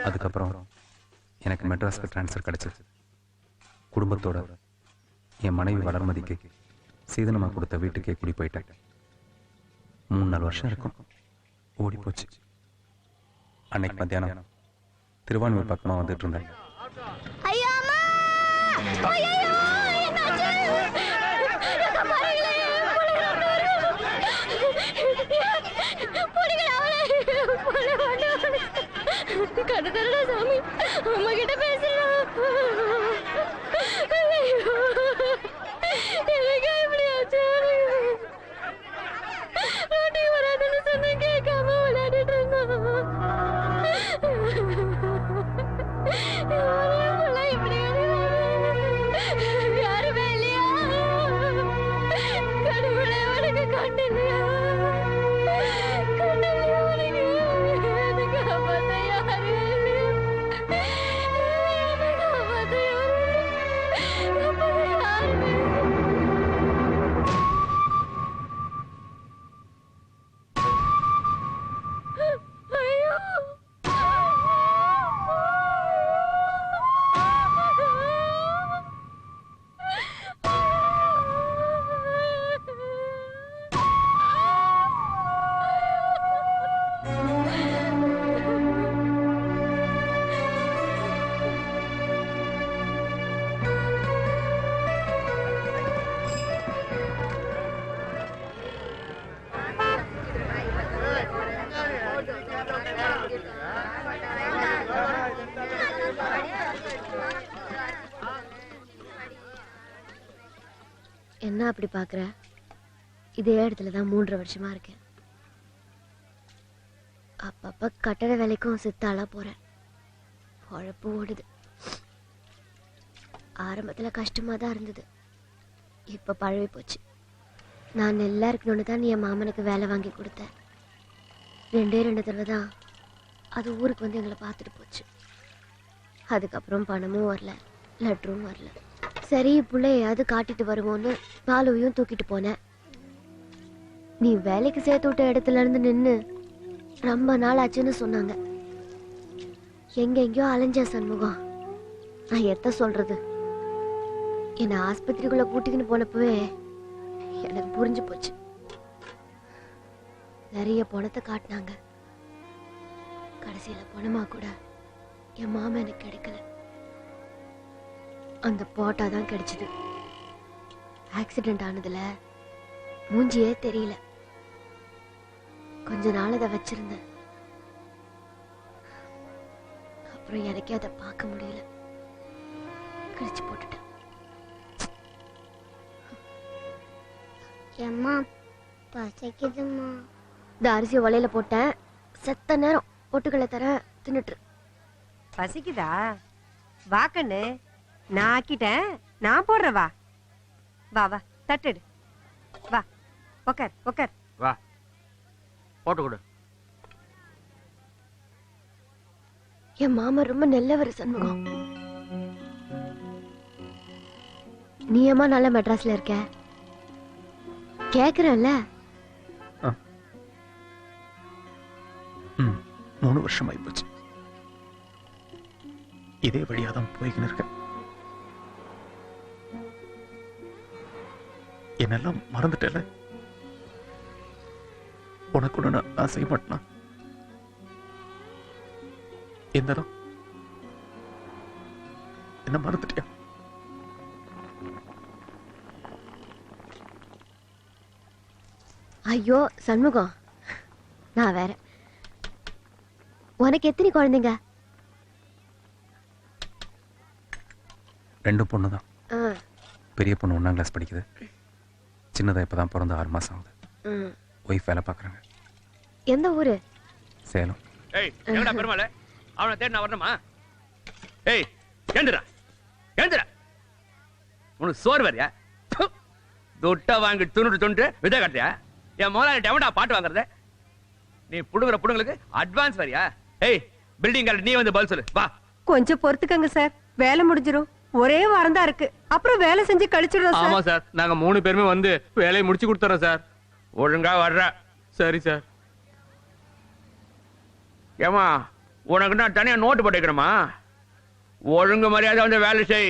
அதுக்கப்புறம் எனக்கு மெட்ராஸ்க்கு ட்ரான்ஸ்ஃபர் கிடைச்சது. குடும்பத்தோட என் மனைவி வளர்மதிக்கு சீதனமாக கொடுத்த வீட்டுக்கே குடி போயிட்டேன். 3-4 வருஷம் இருக்கும், ஓடி போச்சு. அன்னைக்கு மத்தியானம் திருவான்மூர் பக்கமாக வந்துட்டு இருந்தேன். சாமி அம்மா கிட்ட பேசலாம். எனக்கு இப்படி ஆச்சு. வராதுன்னு சொன்ன கேட்காம விளையாடிட்டு இருந்தோம். யாருமே இல்லையா? கடவுளே உனக்கு கண்டு இல்லையா? என்ன அப்படி பாக்குற? இதே இடத்துலதான் 3.5 வருஷமா இருக்கேன். அப்பப்ப கட்டட வேலைக்கும் சித்தாளா போறேன். பொழப்பு ஓடுது. ஆரம்பத்துல கஷ்டமா தான் இருந்தது, இப்ப பழவி போச்சு. நான் நல்லா இருக்கணும்னு தான் என் மாமனுக்கு வேலை வாங்கி கொடுத்தேன். 2 தடவை தான் அது ஊருக்கு வந்து எங்களை பார்த்துட்டு போச்சு. அதுக்கப்புறம் பணமும் வரல, லெட்டரும் வரல. சரி பிள்ளையாவது காட்டிட்டு வருவோன்னு பாலுவையும் தூக்கிட்டு போனேன். நீ வேலைக்கு சேர்த்து விட்ட இடத்துல இருந்து நின்று ரொம்ப நாள் ஆச்சுன்னு சொன்னாங்க. எங்கெங்கயோ அலைஞ்ச சண்முகம், நான் எத்த சொல்றது? என்னை ஆஸ்பத்திரிக்குள்ள கூட்டிக்கின்னு போனப்பவே எனக்கு புரிஞ்சு போச்சு. நிறைய பணத்தை காட்டினாங்க. கடைசியில பணமா கூட என் மாமா எனக்கு கிடைக்கல. அந்த போட்டா தான் கிடைச்சது. ஆக்சிடென்ட் ஆனதுல மூஞ்சியே தெரியல. கொஞ்ச நாள் அதை வச்சிருந்தேன். அப்புறம் எனக்கே அதை பார்க்க முடியல, கிழிச்சு போட்டுட்டேன். அம்மா பசிக்குதும்மா. இந்த அரிசியை வலையில போட்டேன், செத்த நேரம் பொட்டுக்களை தர தின்னுட்டு. பசிக்குதா? வாக்கண்ணு, நான் ஆக்கிட்டேன், நான் போடுறேன். வா வா வா, தட்டுடு. வா உக்கார் உக்கார். வா போட்டு கொடு. என் மாமா ரொம்ப நல்லவர் சண்முகம். நீ ஏமா நல்ல மெட்ராஸ்ல இருக்க? கேக்குறேன்ல. 3 வருஷம் ஆயிப்போச்சு. இதே வழியாதான் போய்கின்னு இருக்கேன். என்னெல்லாம் மறந்துட்டேல. உனக்கு ஒண்ணு நான் செய்ய மாட்டேனா? என்னதான் என்ன மறந்துட்டியா? ஐயோ சண்முகம், நான் வேற. உனக்கு எத்தனை குழந்தைங்க? 2 பொண்ணு தான். பெரிய பொண்ணு 1ஆம் கிளாஸ் படிக்குது. சின்னதா இப்பதான் பிறந்த 6 மாசம் ஆகுது. ஒய்ஃப் வேலை பார்க்குறாங்க. எந்த ஊரு? சேலம். ஏய் எங்கடா பெருமாளே? அவனை தேடி நான் வரணுமா? ஏய் ஏந்துடா ஏந்துடா. உனக்கு சோறு வரியா? துட்டை வாங்கி துணுட்டு விதை கட்டியா? என் முதலாளி எவன்டா பாட்டு வாங்குறத? நீ புடுங்குற புடுங்களுக்கு அட்வான்ஸ் வரியா? ஏய் பில்டிங் நீ வந்து பதில் சொல்லு. வா கொஞ்சம் பொறுத்துக்கங்க சார், வேலை முடிஞ்சிரும். ஒரே வாரம் தான் இருக்கு, அப்புறம் வேலை செஞ்சு கழிச்சிடுறோம். ஆமா சார், நாங்க 3 பேருமே வந்து வேலையை முடிச்சு கொடுத்துறோம் சார். ஒழுங்கா வர்ற. சரி சார். ஏமா உனக்கு நான் தனியா நோட்டு போட்டுக்கணுமா? ஒழுங்கு மரியாதை வந்து வேலை செய்.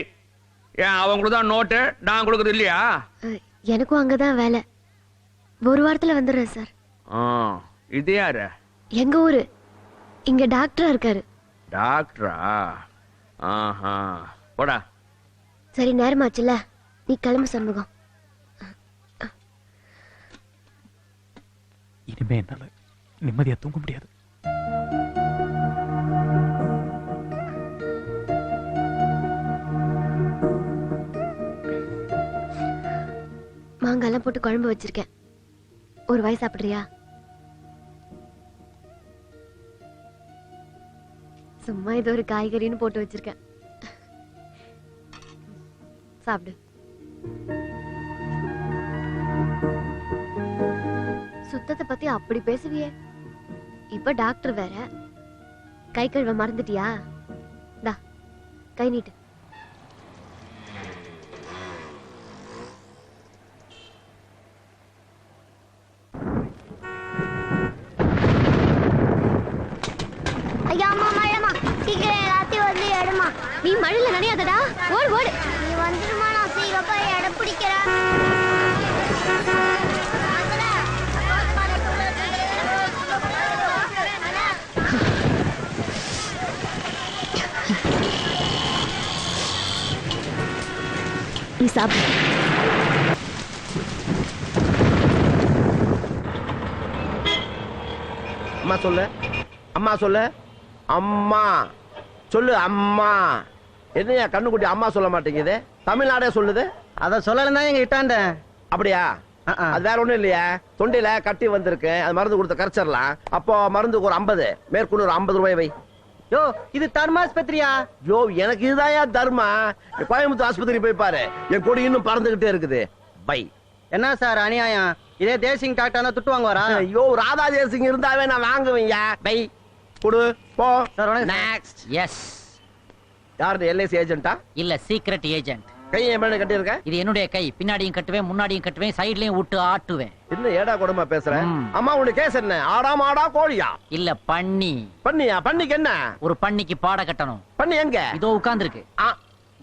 ஏன் அவங்களுக்கு தான் நோட்டு, நான் கொடுக்குறது இல்லையா? எனக்கும் அங்கதான் வேலை. ஒரு வாரத்துல வந்துடுறேன் சார். இது யாரு? எங்க ஊரு. இங்க டாக்டரா இருக்காரு. டாக்டரா? ஆஹா, போடா. சரி, நேரமாச்சுல்ல, நீ கிளம்பு சண்முகம். இனிமே என்னால நிம்மதியா தூங்க முடியாது. மாங்காய்லாம் போட்டு குழம்பு வச்சிருக்கேன். ஒரு வாய் சாப்பிடுறியா? சும்மா இது ஒரு காய்கறின்னு போட்டு வச்சிருக்கேன். சாப்பிடு. சுத்தத்தை பத்தி அப்படி பேசுவியே. இப்ப டாக்டர் வேற. கை கழுவ மறந்துட்டியா? டா, கை நீட்டு. ஐயா அம்மா மழைமா, சீக்கிரம் எல்லாத்தையும் வந்து எடுமா. நீ மழையில நனையாதடா, ஓடு ஓடு. நீ வந்துடுமா, நான் சீக்கிரம் போய் இடம் பிடிக்கிறேன். நீ சாப்பிடு. அம்மா சொல்லு, அம்மா சொல்லு, அம்மா சொல்லு, அம்மா. என்னையா கண்ணுக்குட்டி அம்மா சொல்ல மாட்டேங்குது? தமிழ்நாடே சொல்லுது. அத சொல்லலன்னா எங்க இட்டாண்ட. அப்படியா? அது வேற ஒண்ணும் இல்லையா, தொண்டையில கட்டி வந்திருக்கு, அது மருந்து கொடுத்த கரைச்சிடலாம். அப்போ மருந்துக்கு ஒரு 50, மேற்கொண்டு ஒரு 50 ரூபாய் வை. யோ, இது தர்மாஸ்பத்திரியா? யோ, எனக்கு இதுதான் தர்மா. கோயம்புத்தூர் ஆஸ்பத்திரி போய் பாரு, என் கொடி இன்னும் பறந்துகிட்டே இருக்குது. பை. என்ன சார் அநியாயம்? இதே தேசிங் டாக்டர்னா துட்டு வாங்குவாரா? ஐயோ, ராதா தேசிங் இருந்தாவே நான் வாங்குவேங்க. பை கொடு போ. சார் வணக்கம். நெக்ஸ்ட். எஸ். யாரு? எல்ஐசி ஏஜென்ட்டா? இல்ல, சீக்ரெட் ஏஜென்ட். கை என் மேல கட்டி இருக்க? இது என்னுடைய கை. பின்னாடியும் கட்டுவேன், முன்னாடியும் கட்டுவேன், சைடுலயும் விட்டு ஆட்டுவேன். என்ன ஏடா கொடுமை பேசுறேன்? அம்மா உனக்கு கேஸ் என்ன? ஆடா மாடா கோழியா? இல்ல, பன்னி. பண்ணியா? பண்ணிக்கு என்ன? ஒரு பன்னிக்கு பாட கட்டணும். பண்ணி எங்க? இதோ உட்கார்ந்துருக்கு.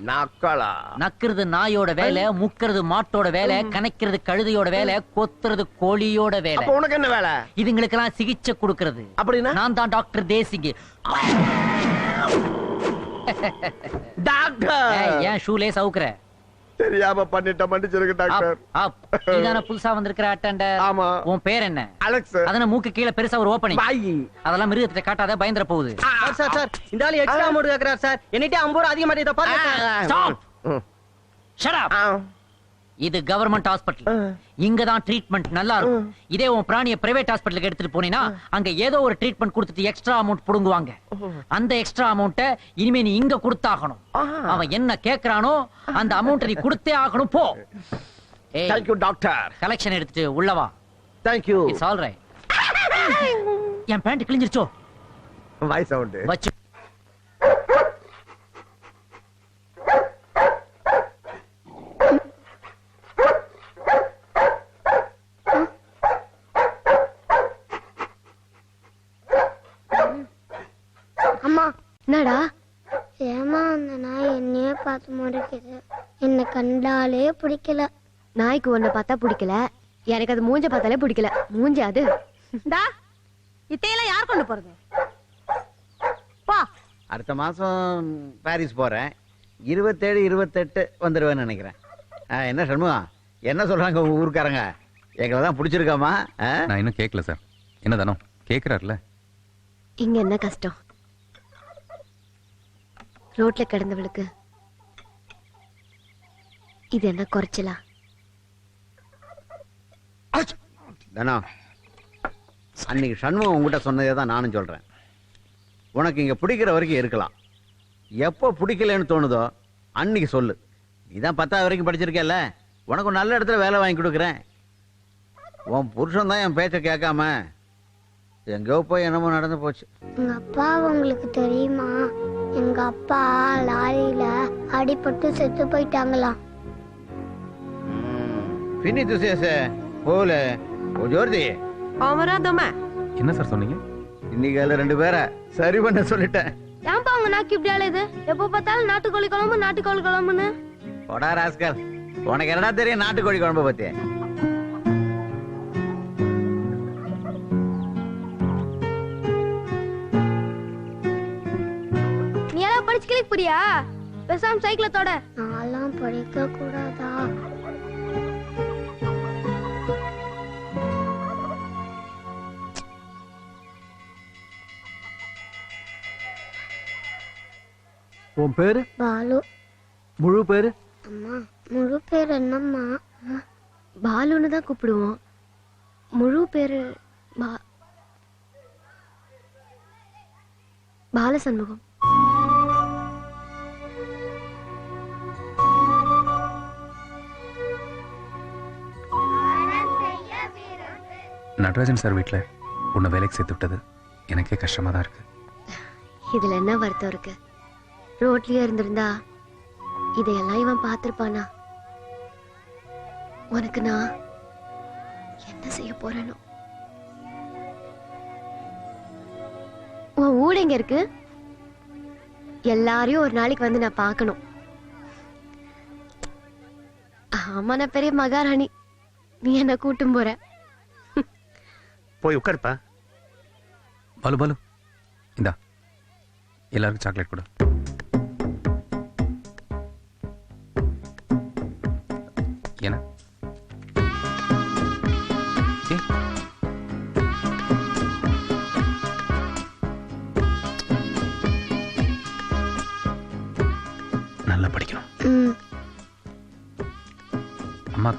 நக்கலா. நக்குறது நாயோட வேலை, முக்கிறது மாட்டோட வேலை, கணைக்கிறது கழுதையோட வேலை, கொத்துறது கோழியோட வேலை. அப்ப உனக்கு என்ன வேலை? இதுங்களுக்கெல்லாம் சிகிச்சை கொடுக்கிறது. அப்படின்னா? நான் தான் டாக்டர் தேசிங். டாக்டர். ஏன் ஷூலேஸ் அவுக்குற? தெரியாம பண்ணிட்ட, மன்னிச்சிருங்க டாக்டர். நீதான புதுசா வந்திருக்கிற அட்டெண்டர்? ஆமா. உன் பேர் என்ன? அலெக்ஸ். அதன மூக்கு கீழே பெருசா ஒரு ஓபனிங். பாய். அதெல்லாம் மிருகத்தை காட்டாத, பயந்துற போகுது. சார் சார் சார், இந்த ஆளு எக்ஸ்ட்ரா அமௌண்ட் கேக்குறார் சார். என்னிட்டே 50 ரூபாய் அதிகமா இத பாருங்க. ஸ்டாப். Shut up. இது கவர்மெண்ட் ஹாஸ்பிடல். இங்க தான் ட்ரீட்மெண்ட் நல்லா இருக்கும். இதே உன் பிராணியை பிரைவேட் ஹாஸ்பிடலுக்கு எடுத்துட்டு போனீனா அங்க ஏதோ ஒரு ட்ரீட்மெண்ட் கொடுத்துட்டு எக்ஸ்ட்ரா அமௌண்ட் புடுங்குவாங்க. அந்த எக்ஸ்ட்ரா அமௌண்ட்டை இனிமே நீ இங்க கொடுத்தாகணும். அவன் என்ன கேக்குறானோ அந்த அமௌண்ட் நீ கொடுத்தே ஆகணும். போ. Thank you doctor. கலெக்ஷன் எடுத்துட்டு உள்ள வா. Thank you. It's all right. என் பேண்ட் கிழிஞ்சிருச்சோ? வாய் சவுண்ட். வச்சு அம்மா. என்னடா? ஏமா அந்த நாய் என்னையே பார்த்து முறைக்குது. என்னை கண்டாலே பிடிக்கல. நாய்க்கு உன்னை பார்த்தா பிடிக்கல, எனக்கு அது மூஞ்ச பார்த்தாலே பிடிக்கல. மூஞ்ச அது. இத்தையெல்லாம் யார் கொண்டு போறது? பா. அடுத்த மாசம் பாரிஸ் போறேன். 27, 28 வந்துருவேன்னு நினைக்கிறேன். என்ன சண்முகம், என்ன சொல்றாங்க உங்க ஊருக்காரங்க? எங்களை தான் பிடிச்சிருக்காமா? நான் இன்னும் கேட்கல சார். என்ன தானோ கேட்கிறாருல. இங்க என்ன கஷ்டம்? ரோட்ல கிடந்தவளுக்கு இது என்ன குறைச்சலா? தானோ, அன்னைக்கு சண்முகம் உங்ககிட்ட சொன்னதே தான் நானும் சொல்றேன். உனக்கு இங்க பிடிக்கிற வரைக்கும் இருக்கலாம். எப்போ பிடிக்கலன்னு தோணுதோ அன்னைக்கு சொல்லு. நீதான் 10வது வரைக்கும் படிச்சிருக்கல, உனக்கு நல்ல இடத்துல வேலை வாங்கி கொடுக்குறேன். உன் புருஷன் தான் என் பேச்ச கேட்காம எங்கோ போய் என்னமோ நடந்து போச்சு. எங்க அப்பா உங்களுக்கு தெரியுமா? எங்க அப்பா லாரியில அடிபட்டு செத்து போயிட்டாங்களாம். பின்னி துசேச போல ஜோர்தி. அவரா தோமா. என்ன சார் சொன்னீங்க? இன்னைக்கு அதுல 2 பேரை சரி பண்ண சொல்லிட்டேன். ஏன்பா உங்க நாக்கு இப்படி அலையுது? எப்போ பார்த்தாலும் நாட்டுக்கோழி குழம்புன்னு. போடா ராஸ்கல், உனக்கு என்னடா தெரியும் நாட்டுக்கோழி குழம்பு பத்தி? நீ எல்லாம் படிச்சுக்கல புரியா? பேசாம சைக்கிள தொட. நான்லாம் படிக்க கூடாதா? உன் பேரு? பாலு. முழு பேரு? அம்மா முழு பேர் என்னம்மா? பாலுன்னு தான் கூப்பிடுவோம். முழு பேரு பாலசண்முகம். நடராஜன் சார் வீட்டில் உன்னை வேலைக்கு சேர்த்து விட்டது எனக்கே கஷ்டமா தான் இருக்கு. இதுல என்ன வருத்தம் இருக்கு? ரோட்லயே இருந்திருந்தா இதையெல்லாம் இவன் பார்த்திருப்பானா? உனக்கு நான் என்ன செய்ய போறேனோ? உன் ஊட எங்க இருக்கு? எல்லாரையும் ஒரு நாளைக்கு வந்து நான் பார்க்கணும். ஆமா, நான் பெரிய மகாராணி, நீ என்ன கூட்டும் போற. போய் உட்காருப்பா. பாலு பாலு, இந்தா எல்லாருக்கும் சாக்லேட் கொடு. என்ன நல்லா படிக்கணும். அம்மா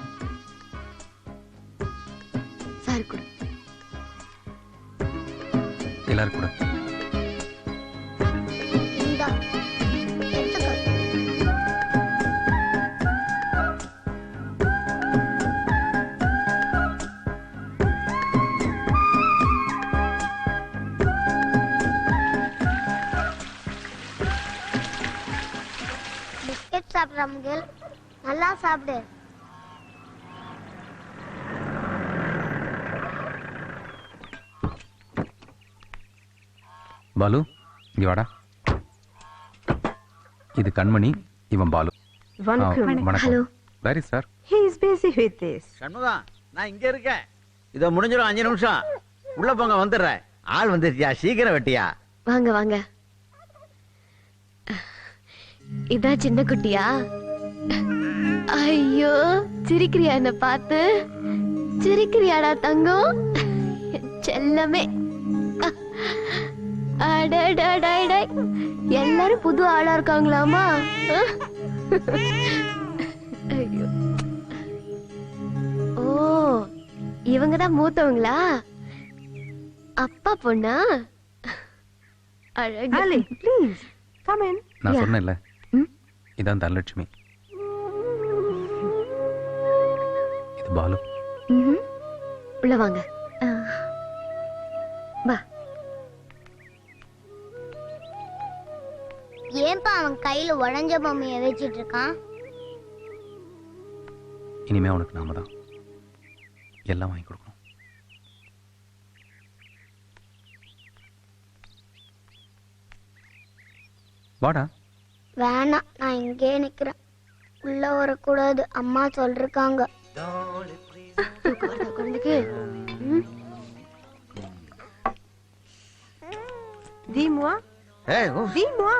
சார் கொடு. எல்லாரும் கூட இந்தா எடுத்துக்க. பிஸ்கட் சாப்பிட்ற முகில், நல்லா சாப்பிடு. பாலு இங்க வாடா. இது கண்மணி, இவன் பாலு. வணக்கம். Hello. Where is sir? He is busy with this. Shanmuga, நான் இங்க இருக்கேன். இதோ முடிஞ்சிடும் 5 நிமிஷம். உள்ள போங்க, வந்துடுறேன். ஆள் வந்துருச்சியா? சீக்கிரம் வெட்டியா? வாங்க வாங்க. இதான் சின்ன குட்டியா? ஐயோ, சிரிக்கிறியா? என்ன பார்த்து சிரிக்கிறியாடா தங்கம்? செல்லமே. அடடடடடை, எல்லாரும் புது ஆளா இருக்காங்களாமா? ஐயோ. ஓ, இவங்கதான் மூத்தவங்களா? அப்பா பொண்ணா? அழகு. Ali, please come in. நான் சொன்னேன்ல, இதான் தனலட்சுமி, இது பாலு. உள்ள வாங்க. வா. ஏன்பா அவன் கையில உடஞ்ச பொம்மையை வச்சிட்டு இருக்கான்? இனிமே அவனுக்கு நாம தான் எல்லாம் வாங்கி கொடுக்கணும். வாடா. வேணாம், நான் இங்கே நிக்கிறேன். உள்ள வரக்கூடாது, அம்மா சொல்றாங்க. குழந்தைக்கு Dis-moi. ஏய், ஓ, Dis-moi.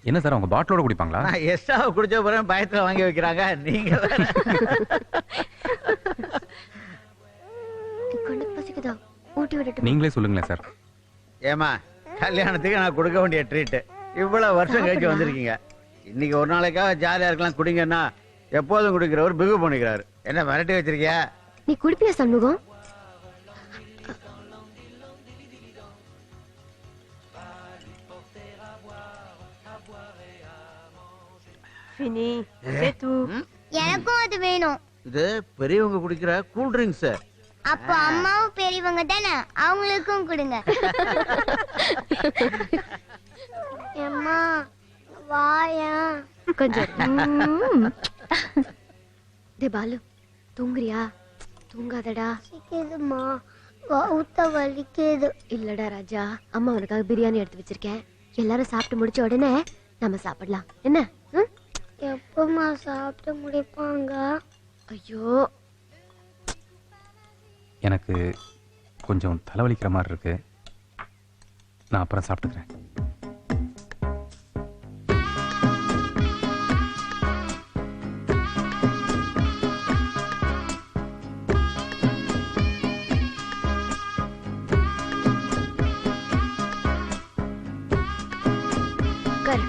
என்ன சார் அவங்க பாட்டிலோட குடிப்பாங்களா? நான் எஸ்டாவை குடிச்ச போறேன், பயத்துல வாங்கி வைக்கிறாங்க. நீங்க வேற. கண்ணுக்கு பசிக்குதா? ஊட்டி விடட்டும். நீங்களே சொல்லுங்களேன் சார். ஏமா, கல்யாணத்துக்கு நான் கொடுக்க வேண்டிய ட்ரீட் இவ்வளவு வருஷம் கழிச்சு வந்திருக்கீங்க. இன்னைக்கு ஒரு நாளைக்காக ஜாலியா இருக்கலாம் குடிங்கன்னா எப்போதும் குடிக்கிறவர் பிகு பண்ணிக்கிறாரு. என்ன மிரட்டி வச்சிருக்கியா? நீ குடிப்பியா சண்முகம்? Fini. C'est tout. எனக்கும் அது வேணும். இது பெரியவங்க குடிக்கிற கூல் ட்ரிங்க்ஸ். அப்போ அம்மாவும் பெரியவங்க தானே, அவங்களுக்கும் கொடுங்க. அம்மா வாயா. கொஞ்சம். டே பாலு, தூங்குறியா? தூங்காதடா. சிக்கிதுமா. வவுத்த வலிக்குது. இல்லடா ராஜா, அம்மா உனக்காக பிரியாணி எடுத்து வச்சிருக்கேன். எல்லாரும் சாப்பிட்டு முடிச்ச உடனே நம்ம சாப்பிடலாம். என்ன? ம்? எப்பமா சாப்பிட்டு முடிப்பாங்க? ஐயோ, எனக்கு கொஞ்சம் தலைவலிக்கிற மாதிரி இருக்கு. நான் அப்புறம் சாப்பிட்டுக்கிறேன். உட்காரு.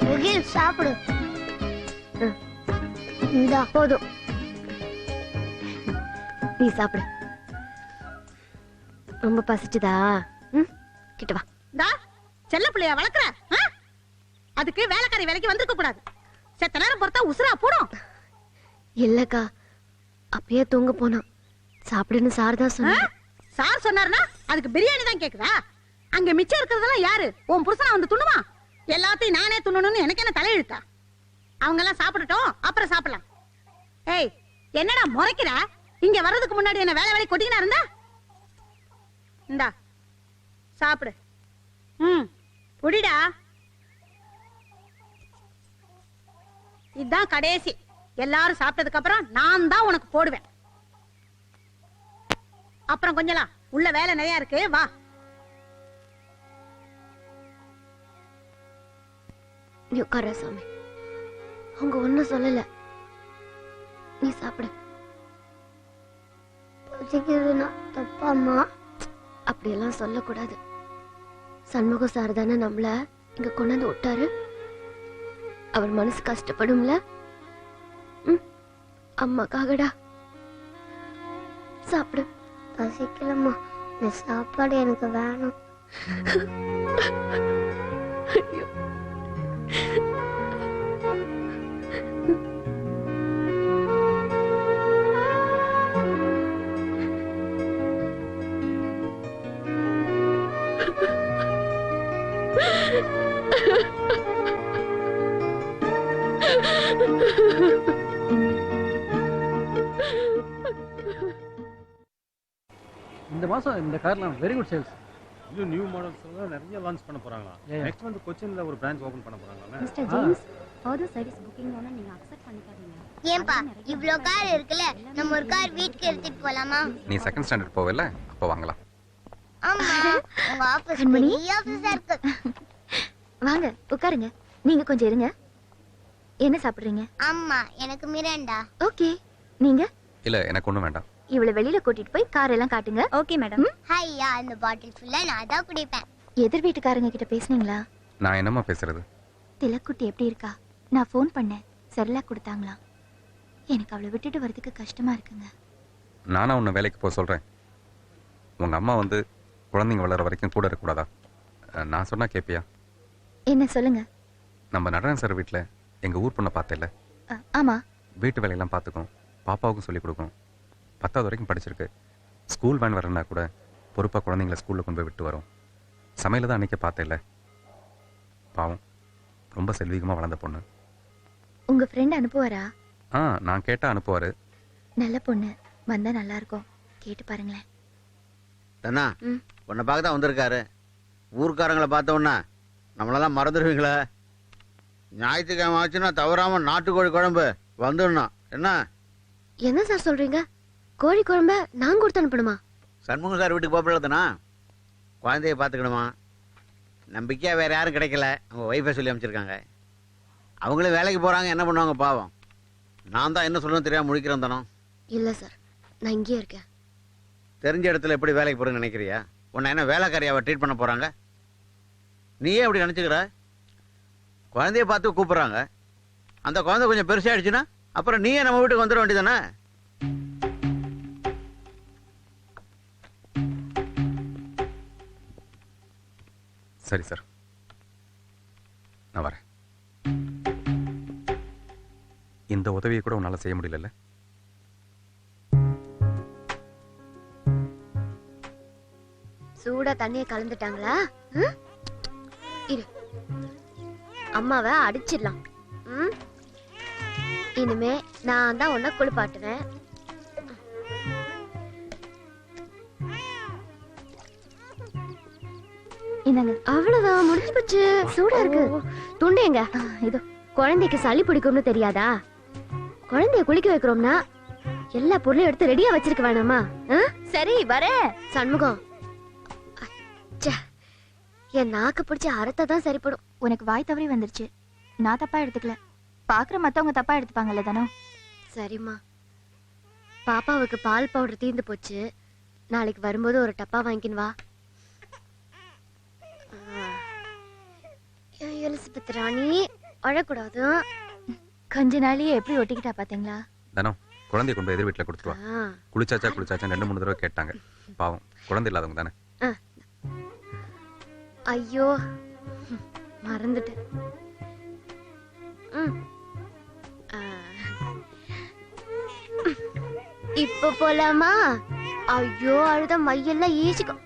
முகில் சாப்பிடு. ம். இந்தா போதும், நீ சாப்பிடு. ரொம்ப பசிச்சுதா? ம், கிட்ட வா. டா செல்ல பிள்ளையா வளர்க்கற அதுக்கு வேலைக்காரி வேலைக்கு வந்திருக்க கூடாது. செத்த நேரம் பொறுத்தா உசுரா போடும். இல்லக்கா, அப்பயே தூங்க போனோம். சாப்பிடுன்னு சார் தான் சொன்னாரு. சார் சொன்னாருன்னா அதுக்கு பிரியாணி தான் கேக்குதா? அங்க மிச்சம் இருக்கிறதெல்லாம் யாரு? உன் புருஷனா வந்து துண்ணுமா? எல்லாத்தையும் நானே துண்ணணும்னு எனக்கு என்ன தலையெழுத்தா? அவங்க எல்லாம் சாப்பிடட்டும், அப்புறம் சாப்பிடலாம். ஏய், என்னடா முறைக்கிற? இங்க வர்றதுக்கு முன்னாடி என்ன வேலை கொட்டிக்கினா இருந்தா? இந்தா சாப்பிடு. ம், புடிடா. இதுதான் கடைசி. எல்லாரும் சாப்பிட்டதுக்கு அப்புறம் நான் தான் உனக்கு போடுவேன். அப்புறம் கொஞ்சலாம் உள்ள வேலை நிறைய இருக்கு, வா. நீ உட்கார சாமி, அவங்க ஒன்னும் சொல்லல. நீ சாப்பிடு. பசிக்குதுன்னா தப்பாம்மா? அப்படியெல்லாம் சொல்லக்கூடாது. சண்முகம் சார் தானே நம்மள இங்க கொண்டாந்து விட்டாரு. அவர் மனசு கஷ்டப்படும்ல. ம், அம்மாக்காகடா. சாப்பிடு. பசிக்கலம்மா, இந்த சாப்பாடு எனக்கு வேணும். இந்த மாசம் இந்த கார்லாம் வெரி குட் சேல்ஸ். இன்னும் நியூ மாடல்ஸ் எல்லாம் நிறைய லான்ச் பண்ண போறாங்களா? நெக்ஸ்ட் வந்து கொச்சின்ல ஒரு பிரான்ச் ஓபன் பண்ண போறாங்களா? Mister James, further service booking வேணா நீங்க அக்செப்ட் பண்ணிக்காதீங்க. ஏன்பா இவ்ளோ கார் இருக்குல, நம்ம ஒரு கார் வீட்டுக்கு எடுத்துட்டு போலாமா? நீ செகண்ட் ஸ்டாண்டர்ட் போவல, அப்போ வாங்கலாம். ஆமா, உங்க ஆபீஸ் பெரிய ஆபீஸா இருக்கு. வாங்க உட்காருங்க. நீங்க கொஞ்சம் இருங்க. என்ன சாப்பிடுறீங்க? அம்மா, எனக்கு மிராண்டா. ஓகே. நீங்க? இல்ல, எனக்கு ஒண்ணும் வேண்டாம். இவளை வெளியில கூட்டிட்டு போய் கார் எல்லாம் காட்டுங்க. Okay madam. ஹையா, இந்த பாட்டில் ஃபுல்லா நான் தான் குடிப்பேன். எதிர் வீட்டுக்காரங்க கிட்ட பேசுனீங்களா? நான் என்னம்மா பேசுறது? திலக்குட்டி எப்படி இருக்கா? நான் ஃபோன் பண்ணேன், செர்லாக் கொடுத்தாங்களா? எனக்கு அவளை விட்டுட்டு வரதுக்கு கஷ்டமா இருக்குங்க. நானா உன்னை வேலைக்கு போக சொல்றேன்? உங்க அம்மா வந்து குழந்தைங்க வளர வரைக்கும் கூட இருக்கக்கூடாதா? நான் சொன்னா கேப்பியா? என்ன சொல்லுங்க. நம்ம நடராஜன் சார் வீட்டில் எங்க ஊர் பொண்ணை பார்த்தேல்ல? ஆமா. வீட்டு வேலையெல்லாம் பார்த்துக்கும், பாப்பாவுக்கும் சொல்லிக் கொடுக்கும். 10வது வரைக்கும் படிச்சிருக்கு. ஸ்கூல் வேன் வரனா கூட பொறுப்பாக குழந்தைங்கள ஸ்கூலில் கொண்டு போய் விட்டு வரும். சமையல தான் அன்றைக்கே பார்த்தேல்ல. பாவம், ரொம்ப செல்வீகமாக வளர்ந்த பொண்ணு. உங்க ஃப்ரெண்ட் அனுப்புவாரா? நான் கேட்டால் அனுப்புவார். நல்ல பொண்ணு, வந்தா நல்லா இருக்கும். கேட்டு பாருங்களேன். தன்னா, உன்னை பார்க்க தான் வந்திருக்காரு. ஊர்க்காரங்களை பார்த்தோன்னா நம்மளெல்லாம் மறந்துடுவீங்களே. ஞாயிற்றுக்கிழமை ஆச்சுன்னா தவறாம நாட்டுக்கோழி குழம்பு வந்துடணும். என்ன என்ன சார் சொல்றீங்க? கோழி குழம்ப நான் கொடுத்து அனுப்பணுமா? சண்முகம் சார் வீட்டுக்கு போகப்படாதுண்ணா. குழந்தைய பார்த்துக்கணுமா? நம்பிக்கையா வேற யாரும் கிடைக்கல. அவங்க ஒய்ஃபை சொல்லி அமைச்சிருக்காங்க. அவங்களே வேலைக்கு போறாங்க, என்ன பண்ணுவாங்க பாவம். நான் தான் என்ன சொல்லணும் தெரியாம முழிக்கிறேன் தானோ. இல்ல சார், நான் இங்கேயே இருக்கேன். தெரிஞ்ச இடத்துல எப்படி வேலைக்கு போறேன்னு நினைக்கிறியா? உன்னை என்ன வேலைக்காரியாவை ட்ரீட் பண்ண போறாங்க? நீயே அப்படி நினைச்சுக்கிற? குழந்தைய பார்த்து கூப்பிடுறாங்க. அந்த குழந்தை கொஞ்சம் பெருசாயிடுச்சுன்னா அப்புறம் நீயே நம்ம வீட்டுக்கு வந்துட வேண்டியதானே? சரி சார், நான் வரேன். இந்த உதவியை கூட உன்னால செய்ய முடியல. சூடா தண்ணிய கலந்துட்டாங்களா? இரு, அம்மாவை அடிச்சிடலாம். இனிமே நான் தான் உன்னை குளிப்பாட்டுவேன். இந்தாங்க. அவ்வளவுதான், முடிஞ்சு போச்சு. சூடா இருக்கு. துண்டு எங்க? இதோ. குழந்தைக்கு சளி பிடிக்கும்னு தெரியாதா? குழந்தைய குளிக்க வைக்கிறோம்னா எல்லா பொருளையும் எடுத்து ரெடியா வச்சிருக்க வேணாமா? சரி வரேன். சண்முகம், அச்சே, என் நாக்கு பிடிச்ச அறத்தான் சரிப்படும். உனக்கு வாய் தவறி வந்துருச்சு. நான் தப்பா எடுத்துக்கல. பாக்குற மத்தவங்க தப்பா எடுத்துப்பாங்கல்ல தானோ. சரிம்மா. பாப்பாவுக்கு பால் பவுடர் தீர்ந்து போச்சு. நாளைக்கு வரும்போது ஒரு டப்பா வாங்கிக்கின்னு வா. எலிசபெத் ராணி அழக்கூடாது. கொஞ்ச நாளையே எப்படி ஒட்டிக்கிட்டா பாத்தீங்களா? தானோ குழந்தைய கொண்டு போய் எதிர் வீட்டில் கொடுத்துருவா. குளிச்சாச்சா 2-3 தடவை கேட்டாங்க. பாவம், குழந்தை இல்லாதவங்க தானே. ஐயோ மறந்துட்டேன். இப்ப போலாமா? ஐயோ அழுத மையெல்லாம் ஈசிக்கும்.